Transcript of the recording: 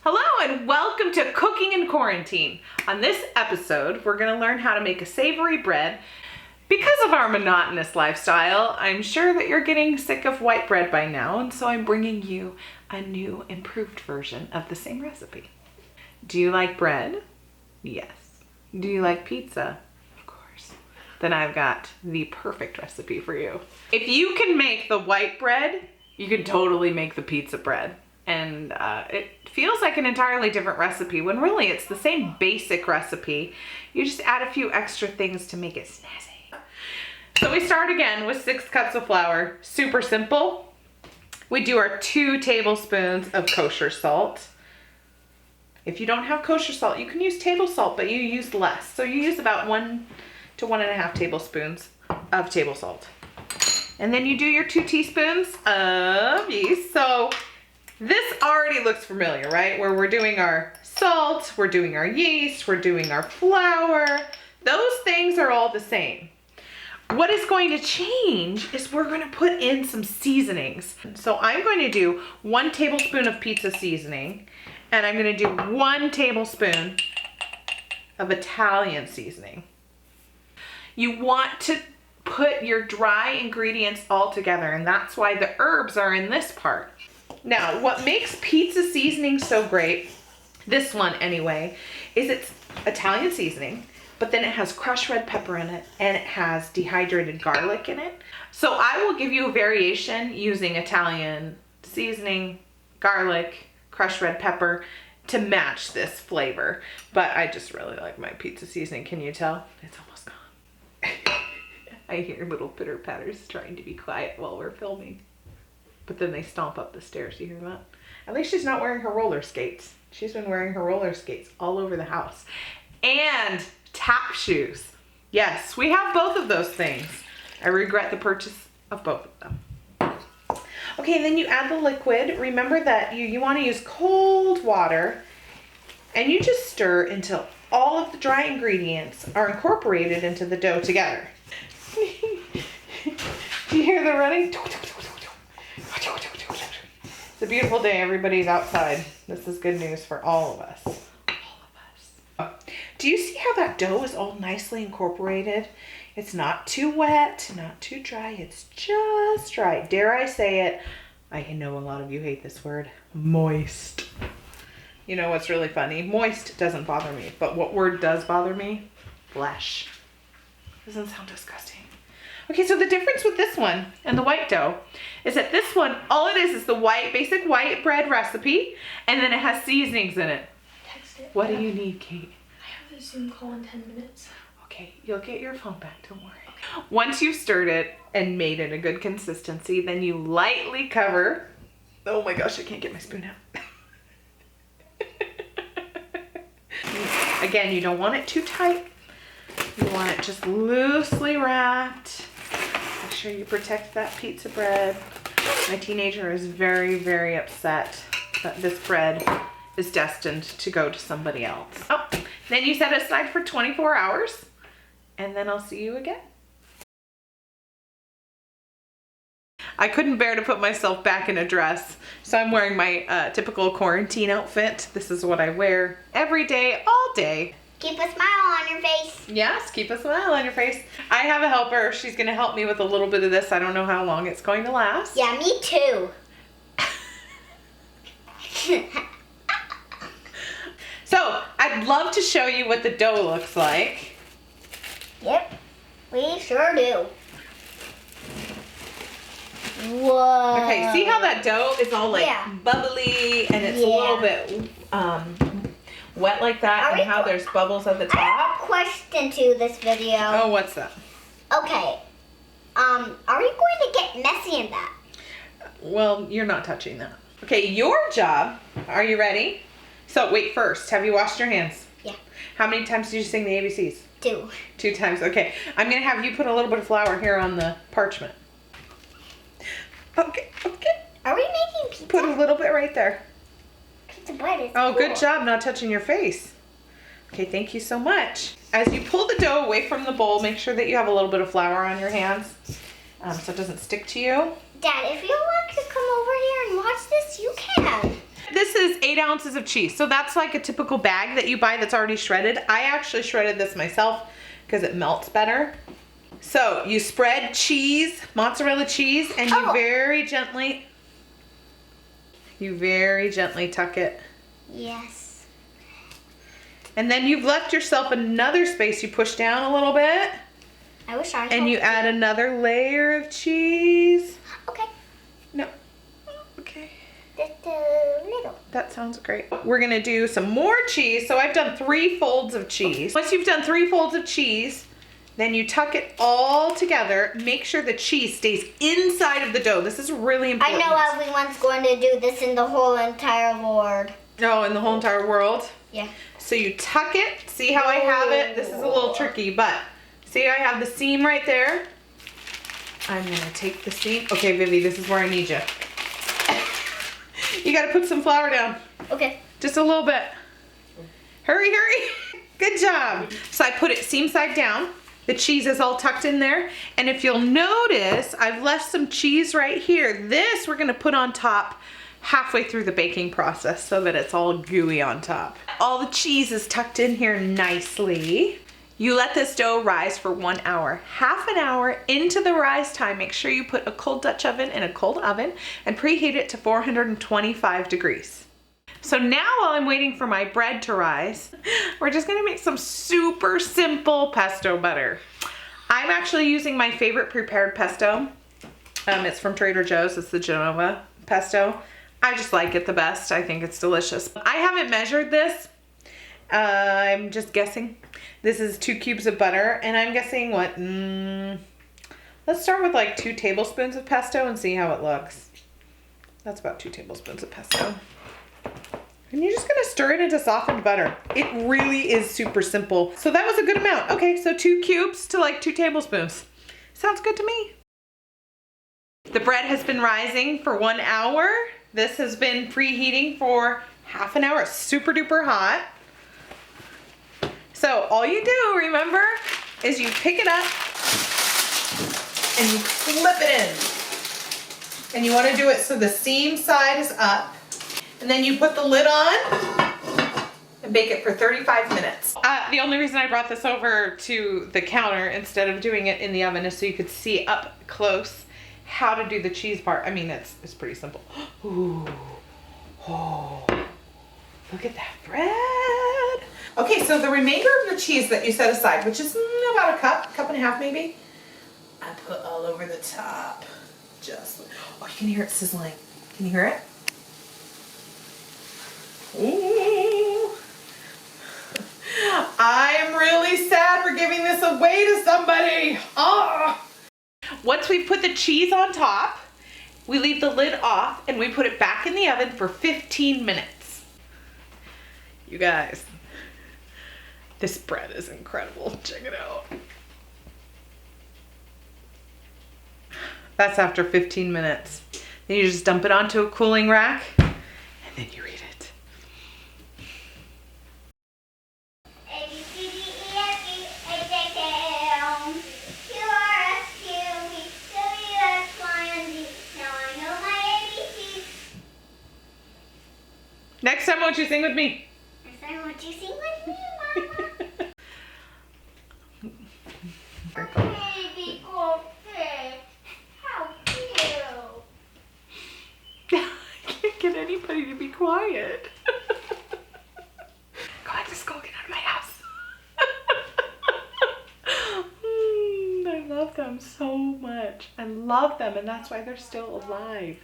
Hello and welcome to Cooking in Quarantine. On this episode, we're going to learn how to make a savory bread. Because of our monotonous lifestyle, I'm sure that you're getting sick of white bread by now, and so I'm bringing you a new, improved version of the same recipe. Do you like bread? Yes. Do you like pizza? Of course. Then I've got the perfect recipe for you. If you can make the white bread, you can totally make the pizza bread. And it feels like an entirely different recipe when really it's the same basic recipe. You just add a few extra things to make it snazzy. So we start again with 6 cups of flour. Super simple. We do our 2 tablespoons of kosher salt. If you don't have kosher salt, you can use table salt, but you use less. So you use about 1 to 1.5 tablespoons of table salt. And then you do your 2 teaspoons of yeast. So this already looks familiar, right? Where we're doing our salt, we're doing our yeast, we're doing our flour. Those things are all the same. What is going to change is we're going to put in some seasonings. So I'm going to do 1 tablespoon of pizza seasoning, and I'm going to do 1 tablespoon of Italian seasoning. You want to put your dry ingredients all together, and that's why the herbs are in this part. Now, what makes pizza seasoning so great, this one anyway, is it's Italian seasoning, but then it has crushed red pepper in it, and it has dehydrated garlic in it. So I will give you a variation using Italian seasoning, garlic, crushed red pepper to match this flavor. But I just really like my pizza seasoning. Can you tell? It's almost gone. I hear little pitter patters trying to be quiet while we're filming. But then they stomp up the stairs. You hear that? At least she's not wearing her roller skates. She's been wearing her roller skates all over the house. And tap shoes. Yes, we have both of those things. I regret the purchase of both of them. Okay, and then you add the liquid. Remember that you want to use cold water. And you just stir until all of the dry ingredients are incorporated into the dough together. Do you hear the running? It's a beautiful day. Everybody's outside. This is good news for all of us. All of us. Do you see how that dough is all nicely incorporated? It's not too wet, not too dry. It's just right. Dare I say it? I know a lot of you hate this word. Moist. You know what's really funny? Moist doesn't bother me. But what word does bother me? Flesh. Doesn't sound disgusting. Okay, so the difference with this one and the white dough is that this one, all it is the basic white bread recipe, and then it has seasonings in it. Text it. What do you need, Kate? I have a Zoom call in 10 minutes. Okay, you'll get your phone back, don't worry. Once you've stirred it and made it a good consistency, then you lightly cover. Oh my gosh, I can't get my spoon out. Again, you don't want it too tight. You want it just loosely wrapped. Make sure you protect that pizza bread. My teenager is very, very upset that this bread is destined to go to somebody else. Oh, then you set it aside for 24 hours, and then I'll see you again. I couldn't bear to put myself back in a dress, so I'm wearing my typical quarantine outfit. This is what I wear every day, all day. Keep a smile on your face. Yes, keep a smile on your face. I have a helper. She's going to help me with a little bit of this. I don't know how long it's going to last. Yeah, me too. So, I'd love to show you what the dough looks like. Yep, we sure do. Whoa. Okay, see how that dough is all like bubbly and it's a little bit wet like that, and how there's bubbles at the top? I have a question to this video. Oh, what's that? Okay, are we going to get messy in that? Well, you're not touching that. Okay, your job, are you ready? So, wait, first, have you washed your hands? Yeah. How many times did you sing the ABCs? 2. 2 times, okay. I'm going to have you put a little bit of flour here on the parchment. Okay. Are we making pizza? Put a little bit right there. Pizza bread is Oh, cool. good job not touching your face. Okay, thank you so much. As you pull the dough away from the bowl, make sure that you have a little bit of flour on your hands so it doesn't stick to you. Dad, if you like to come over here and watch this, you can. this is 8 ounces of cheese. So that's like a typical bag that you buy that's already shredded. I actually shredded this myself because it melts better. So you spread cheese, mozzarella cheese, and you very gently tuck it. Yes. And then you've left yourself another space. You push down a little bit. I wish I And you add another layer of cheese. Okay. No. Okay. Just a little. That sounds great. We're gonna do some more cheese. So I've done 3 folds of cheese. Once you've done 3 folds of cheese, then you tuck it all together. Make sure the cheese stays inside of the dough. This is really important. I know everyone's going to do this in the whole entire world. Oh, in the whole entire world? Yeah. So you tuck it. See how I have it? This is a little tricky, but see I have the seam right there? I'm gonna take the seam. Okay, Vivi, this is where I need you. You gotta put some flour down. Okay. Just a little bit. Hurry, hurry. Good job. So I put it seam side down. The cheese is all tucked in there. And if you'll notice, I've left some cheese right here. This we're gonna put on top halfway through the baking process so that it's all gooey on top. All the cheese is tucked in here nicely. You let this dough rise for 1 hour. Half an hour into the rise time, make sure you put a cold Dutch oven in a cold oven and preheat it to 425 degrees. So now while I'm waiting for my bread to rise, we're just gonna make some super simple pesto butter. I'm actually using my favorite prepared pesto. It's from Trader Joe's, it's the Genova pesto. I just like it the best, I think it's delicious. I haven't measured this, I'm just guessing. This is 2 cubes of butter, and I'm guessing what, let's start with like 2 tablespoons of pesto and see how it looks. That's about 2 tablespoons of pesto. And you're just gonna stir it into softened butter. It really is super simple. So that was a good amount. Okay, so 2 cubes to like 2 tablespoons. Sounds good to me. The bread has been rising for 1 hour. This has been preheating for half an hour. It's super duper hot. So all you do, remember, is you pick it up and you flip it in. And you wanna do it so the seam side is up. And then you put the lid on and bake it for 35 minutes. The only reason I brought this over to the counter instead of doing it in the oven is so you could see up close how to do the cheese part. I mean, it's pretty simple. Ooh. Oh, look at that bread. Okay, so the remainder of the cheese that you set aside, which is about a cup and a half maybe, I put all over the top. Just, oh, you can hear it sizzling. Can you hear it? Ooh. I'm really sad we're giving this away to somebody. Oh. Once we put the cheese on top, we leave the lid off and we put it back in the oven for 15 minutes. You guys, this bread is incredible. Check it out. That's after 15 minutes. Then you just dump it onto a cooling rack and then you eat it. Next time, won't you sing with me? Next time, won't you sing with me, Mama? Baby goldfish, how cute! I can't get anybody to be quiet. Go on, just go get out of my house. I love them so much. I love them, and that's why they're still alive.